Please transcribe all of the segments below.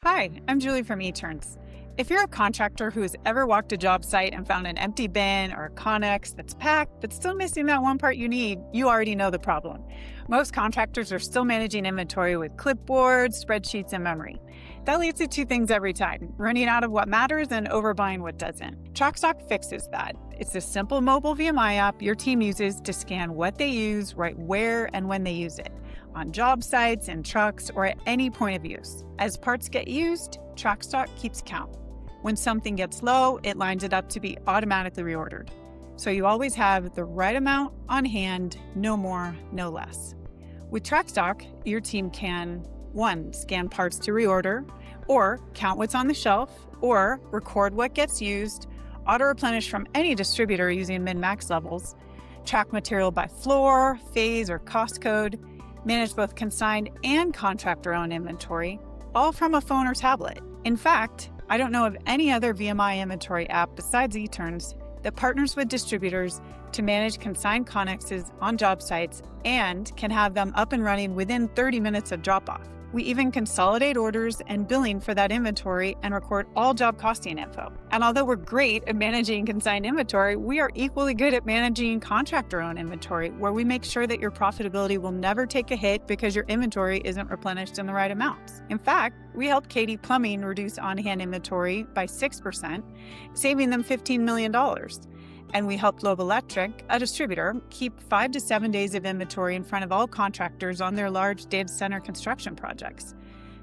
Hi, I'm Julie from eTurns. If you're a contractor who has ever walked a job site and found an empty bin or a Connex that's packed but still missing that one part you need, you already know the problem. Most contractors are still managing inventory with clipboards, spreadsheets, and memory. That leads to two things every time: running out of what matters and overbuying what doesn't. TrackStock fixes that. It's a simple mobile VMI app your team uses to scan what they use, right where and when they use it, on job sites, in trucks, or at any point of use. As parts get used, TrackStock keeps count. When something gets low, it lines it up to be automatically reordered. So you always have the right amount on hand, no more, no less. With TrackStock, your team can 1. Scan parts to reorder, or count what's on the shelf, or record what gets used, auto-replenish from any distributor using min-max levels, track material by floor, phase, or cost code, manage both consigned and contractor-owned inventory, all from a phone or tablet. In fact, I don't know of any other VMI inventory app besides eTurns that partners with distributors to manage consigned connexes on job sites and can have them up and running within 30 minutes of drop-off. We even consolidate orders and billing for that inventory and record all job costing info. And although we're great at managing consigned inventory, we are equally good at managing contractor-owned inventory, where we make sure that your profitability will never take a hit because your inventory isn't replenished in the right amounts. In fact, we helped Katie Plumbing reduce on-hand inventory by 6%, saving them $15 million. And we helped Loeb, a distributor, keep 5 to 7 days of inventory in front of all contractors on their large data center construction projects.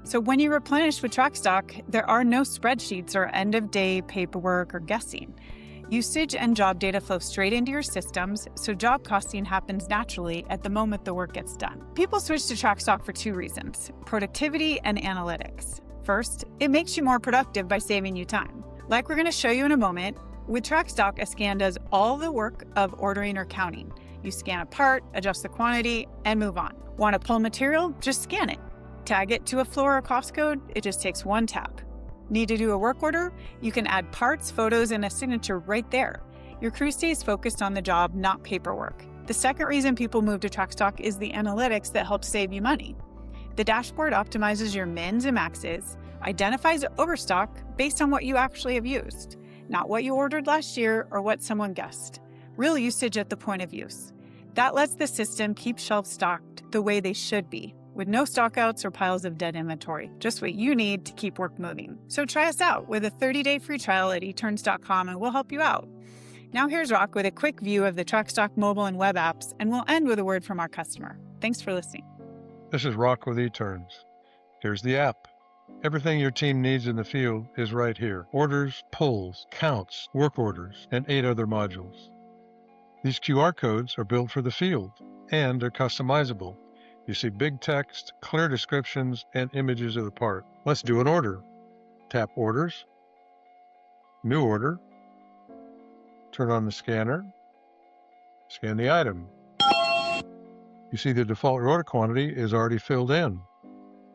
So when you replenish with TrackStock, there are no spreadsheets or end-of-day paperwork or guessing. Usage and job data flow straight into your systems, so job costing happens naturally at the moment the work gets done. People switch to TrackStock for 2 reasons: productivity and analytics. First, it makes you more productive by saving you time. Like we're going to show you in a moment, with TrackStock, a scan does all the work of ordering or counting. You scan a part, adjust the quantity, and move on. Want to pull material? Just scan it. Tag it to a floor or cost code? It just takes 1 tap. Need to do a work order? You can add parts, photos, and a signature right there. Your crew stays focused on the job, not paperwork. The second reason people move to TrackStock is the analytics that help save you money. The dashboard optimizes your mins and maxes, identifies overstock based on what you actually have used, not what you ordered last year or what someone guessed. Real usage at the point of use. That lets the system keep shelves stocked the way they should be, with no stockouts or piles of dead inventory, just what you need to keep work moving. So try us out with a 30-day free trial at eTurns.com and we'll help you out. Now here's Rock with a quick view of the TrackStock mobile and web apps, and we'll end with a word from our customer. Thanks for listening. This is Rock with eTurns. Here's the app. Everything your team needs in the field is right here: orders, pulls, counts, work orders, and 8 other modules. These QR codes are built for the field, and they're customizable. You see big text, clear descriptions, and images of the part. Let's do an order. Tap Orders, New Order, turn on the scanner, scan the item. You see the default order quantity is already filled in.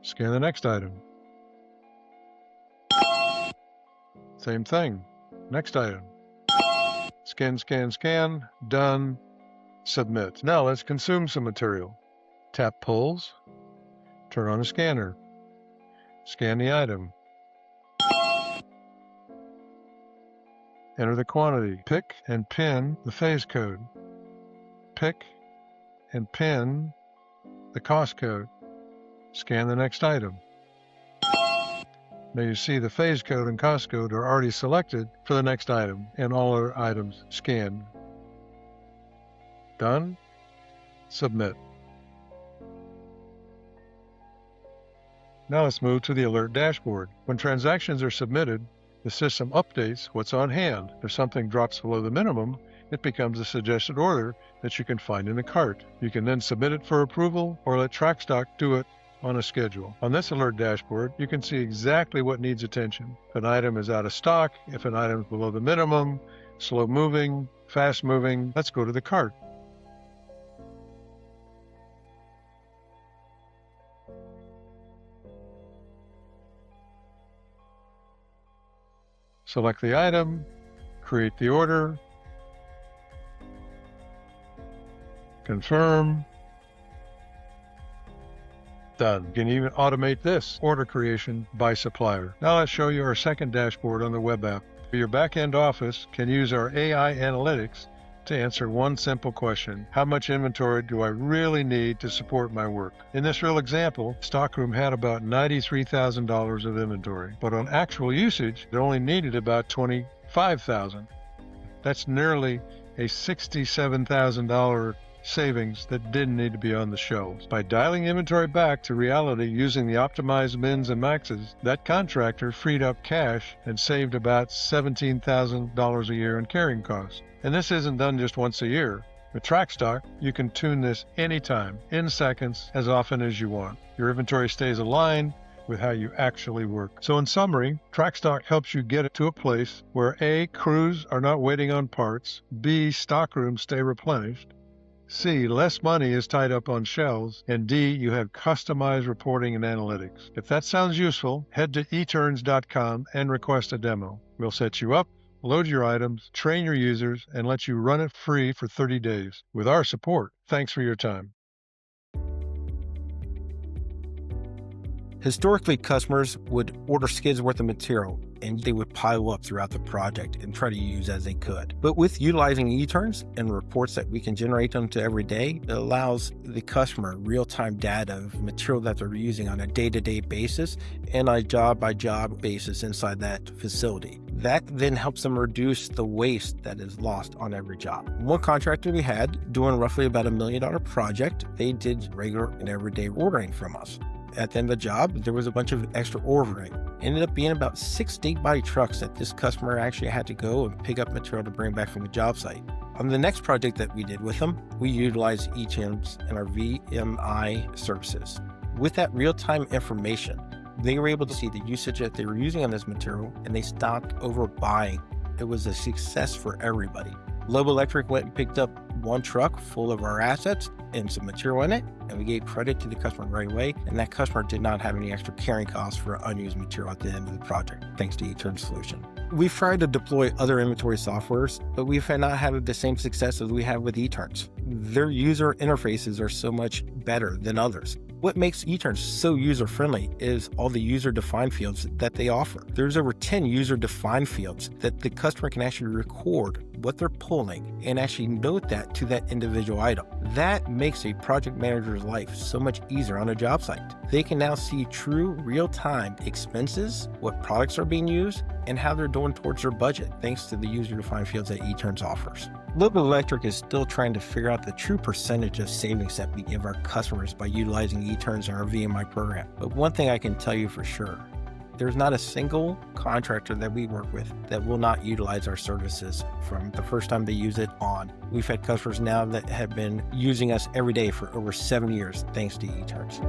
Scan the next item. Same thing. Next item. Scan, scan, scan. Done. Submit. Now let's consume some material. Tap Pulls. Turn on the scanner. Scan the item. Enter the quantity. Pick and pin the phase code. Pick and pin the cost code. Scan the next item. Now you see the phase code and cost code are already selected for the next item, and all other items scanned. Done. Submit. Now let's move to the alert dashboard. When transactions are submitted, the system updates what's on hand. If something drops below the minimum, it becomes a suggested order that you can find in the cart. You can then submit it for approval or let TrackStock do it on a schedule. On this alert dashboard, you can see exactly what needs attention. If an item is out of stock, if an item is below the minimum, slow moving, fast moving. Let's go to the cart. Select the item, create the order, confirm, Done. You can even automate this order creation by supplier. Now let's show you our second dashboard on the web app. Your back-end office can use our AI analytics to answer one simple question: how much inventory do I really need to support my work? In this real example, stockroom had about $93,000 of inventory, but on actual usage, it only needed about $25,000. That's nearly a $67,000 savings that didn't need to be on the shelves. By dialing inventory back to reality using the optimized mins and maxes, that contractor freed up cash and saved about $17,000 a year in carrying costs. And this isn't done just once a year. With TrackStock, you can tune this anytime, in seconds, as often as you want. Your inventory stays aligned with how you actually work. So in summary, TrackStock helps you get it to a place where A, crews are not waiting on parts, B, stockrooms stay replenished, C, less money is tied up on shelves, and D, you have customized reporting and analytics. If that sounds useful, head to eTurns.com and request a demo. We'll set you up, load your items, train your users, and let you run it free for 30 days. With our support, thanks for your time. Historically, customers would order skids worth of material and they would pile up throughout the project and try to use as they could. But with utilizing eTurns and reports that we can generate them to every day, it allows the customer real-time data of material that they're using on a day-to-day basis and a job-by-job basis inside that facility. That then helps them reduce the waste that is lost on every job. One contractor we had doing roughly about $1 million project, they did regular and everyday ordering from us. At the end of the job, there was a bunch of extra ordering. Ended up being about 6 state body trucks that this customer actually had to go and pick up material to bring back from the job site. On the next project that we did with them, we utilized eTurns and our VMI services. With that real-time information, they were able to see the usage that they were using on this material, and they stopped overbuying. It was a success for everybody. Loeb Electric went and picked up one truck full of our assets and some material in it, and we gave credit to the customer right away, and that customer did not have any extra carrying costs for unused material at the end of the project, thanks to eTurns solution. We've tried to deploy other inventory softwares, but we've not had the same success as we have with eTurns. Their user interfaces are so much better than others. What makes eTurns so user-friendly is all the user-defined fields that they offer. There's over 10 user-defined fields that the customer can actually record what they're pulling and actually note that to that individual item. That makes a project manager's life so much easier on a job site. They can now see true real-time expenses, what products are being used, and how they're doing towards their budget, thanks to the user-defined fields that eTurns offers. Loeb Electric is still trying to figure out the true percentage of savings that we give our customers by utilizing eTurns in our VMI program. But one thing I can tell you for sure, there's not a single contractor that we work with that will not utilize our services from the first time they use it on. We've had customers now that have been using us every day for over 7 years, thanks to eTurns.